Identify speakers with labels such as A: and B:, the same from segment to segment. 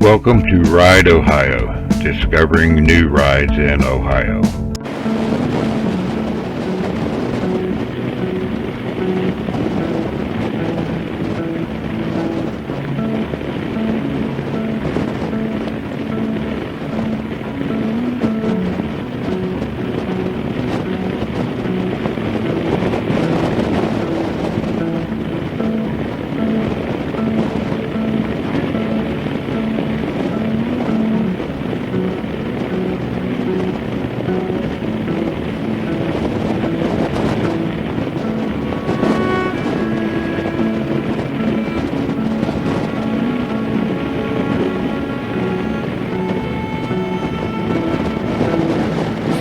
A: Welcome to Ride Ohio, discovering new rides in Ohio.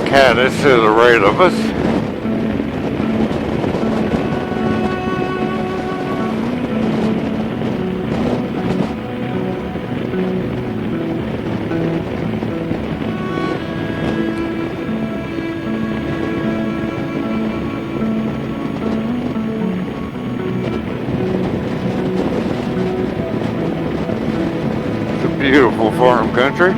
A: Cadiz to the right of us. It's a beautiful farm country.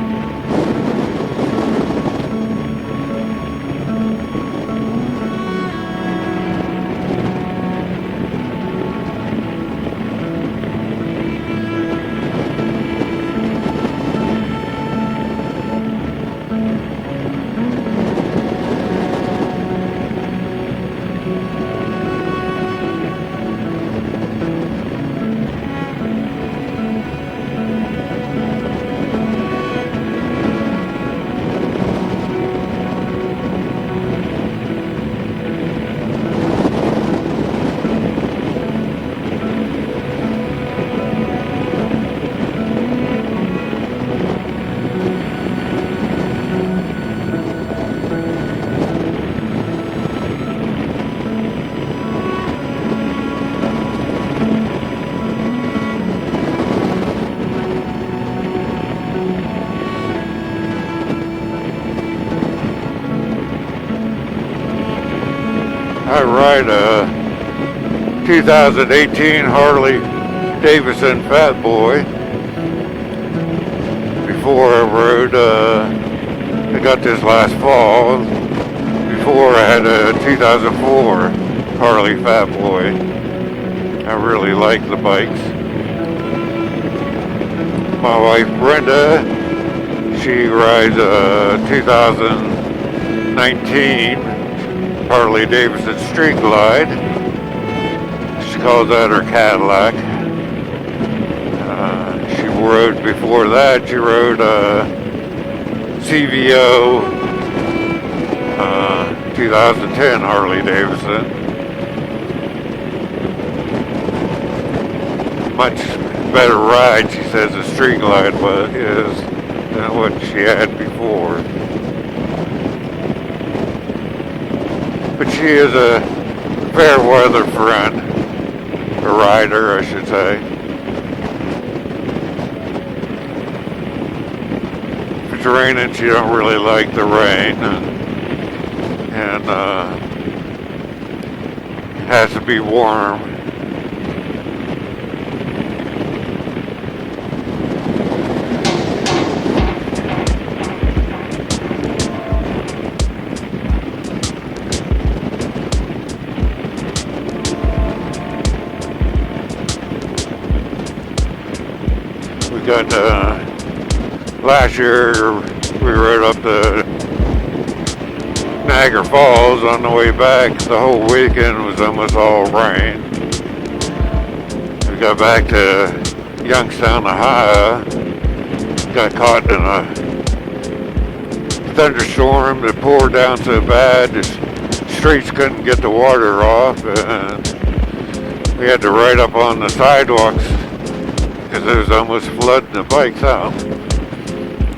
A: I ride a 2018 Harley-Davidson Fat Boy. Before I rode, I got this last fall. Before I had a 2004 Harley Fat Boy. I really like the bikes. My wife Brenda, she rides a 2019 Harley-Davidson Street Glide. She calls that her Cadillac. She rode before that. She rode a CVO 2010 Harley-Davidson. Much better ride, she says, the Street Glide is than what she had before. But she is a fair weather friend, a rider, I should say. If it's raining, she don't really like the rain, and it has to be warm. Got last year we rode up to Niagara Falls. On the way back, the whole weekend was almost all rain. We got back to Youngstown, Ohio. Got caught in a thunderstorm that poured down so bad the streets couldn't get the water off, and we had to ride up on the sidewalks because it was almost flooding the bikes out.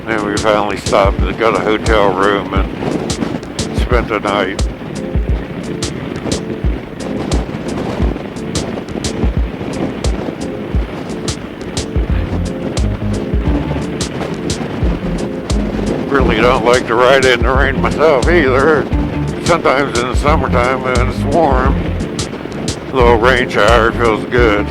A: And we finally stopped and got a hotel room and spent the night. Really don't like to ride in the rain myself either. Sometimes in the summertime when it's warm, a little rain shower feels good.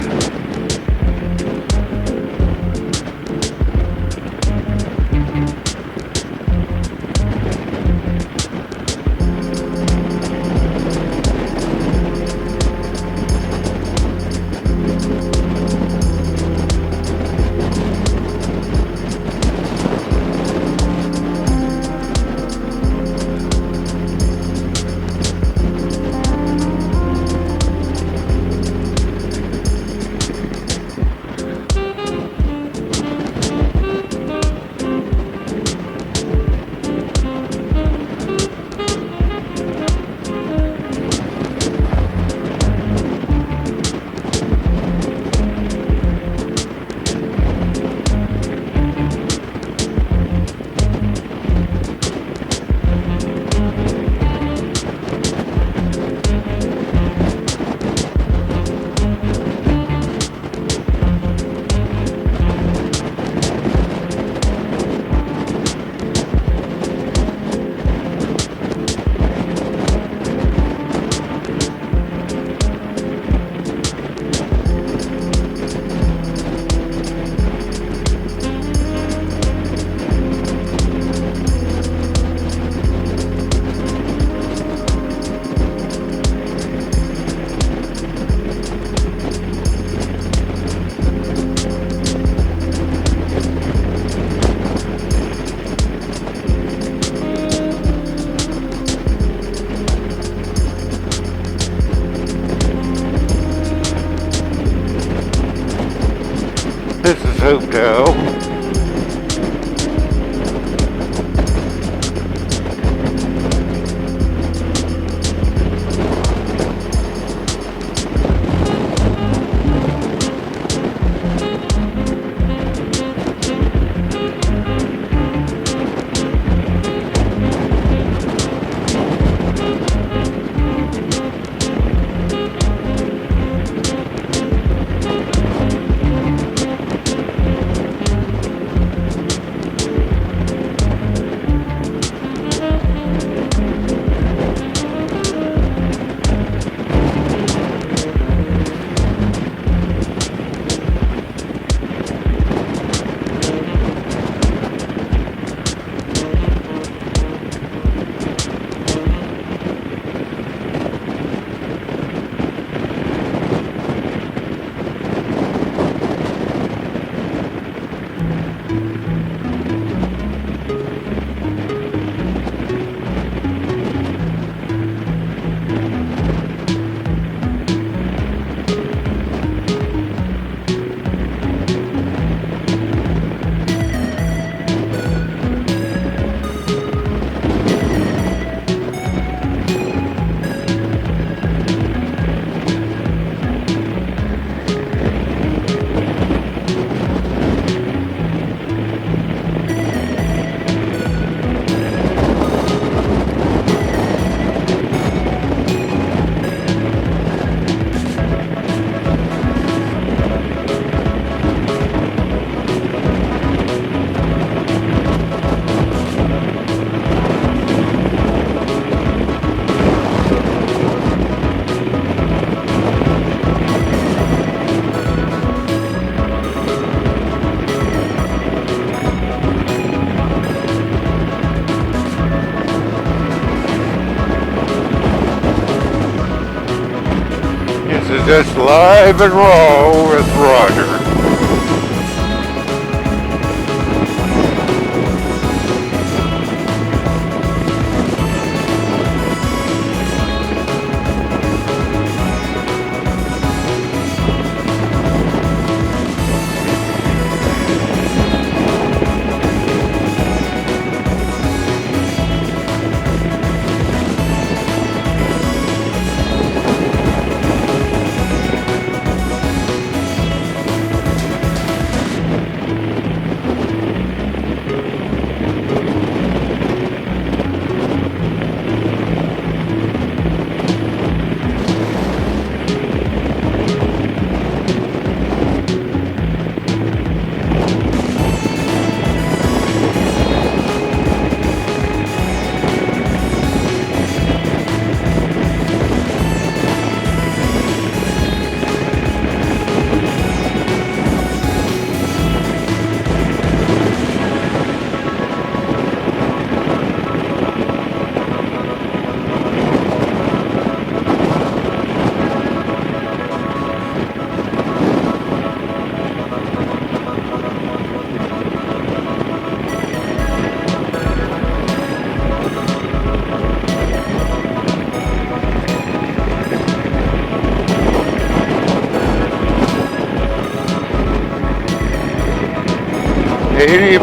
A: is just live and raw with Roger.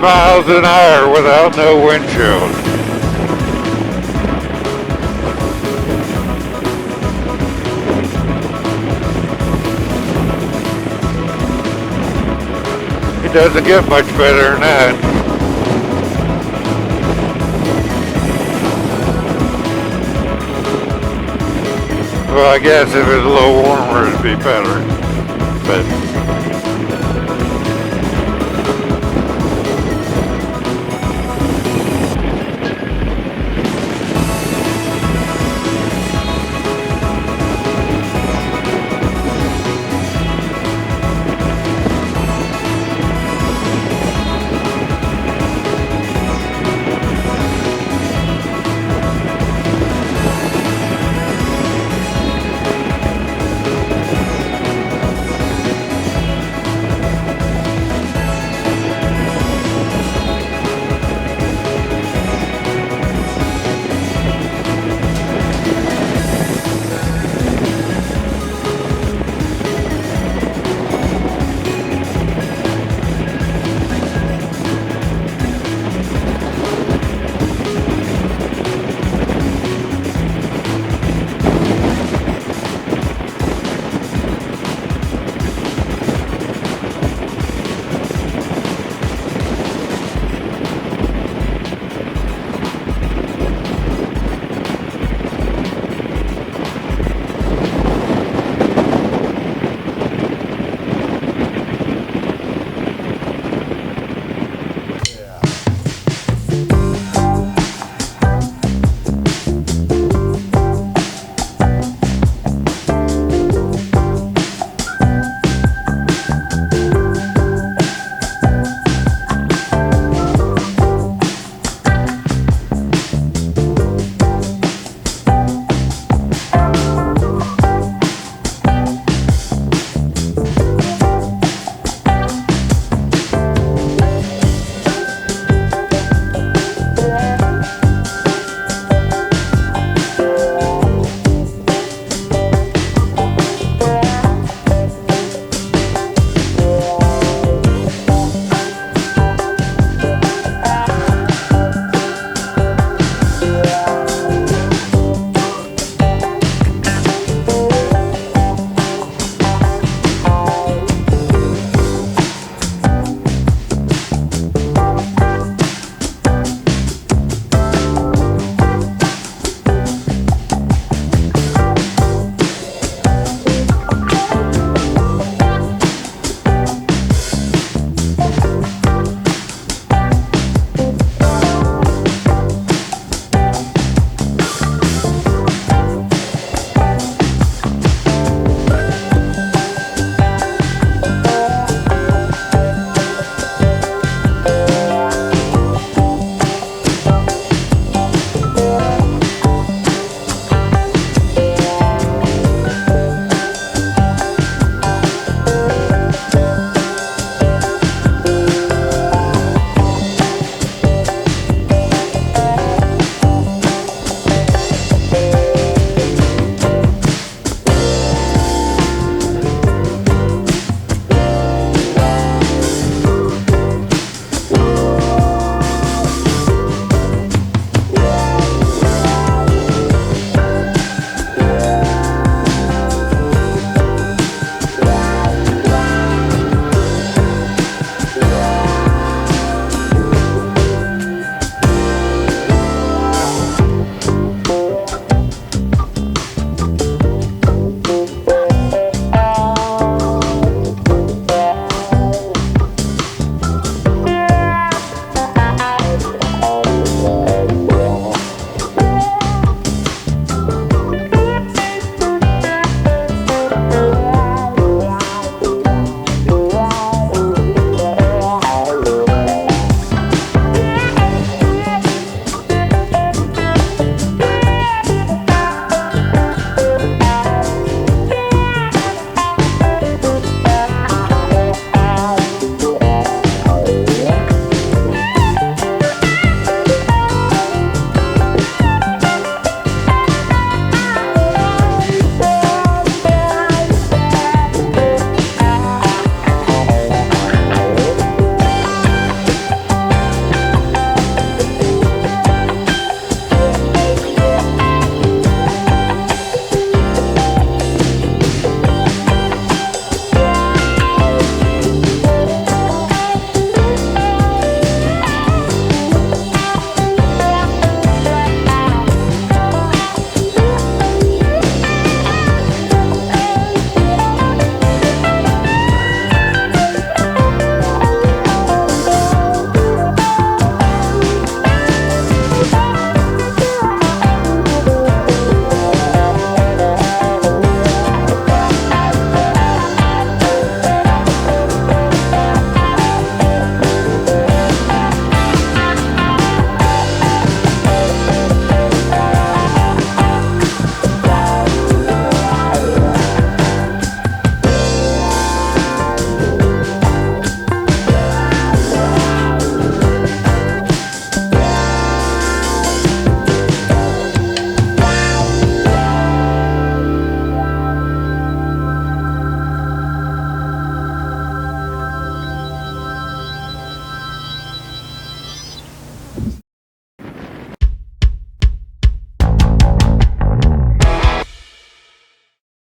A: Miles an hour without no windshield. It doesn't get much better than that. Well, I guess if it was a little warmer, it'd be better. But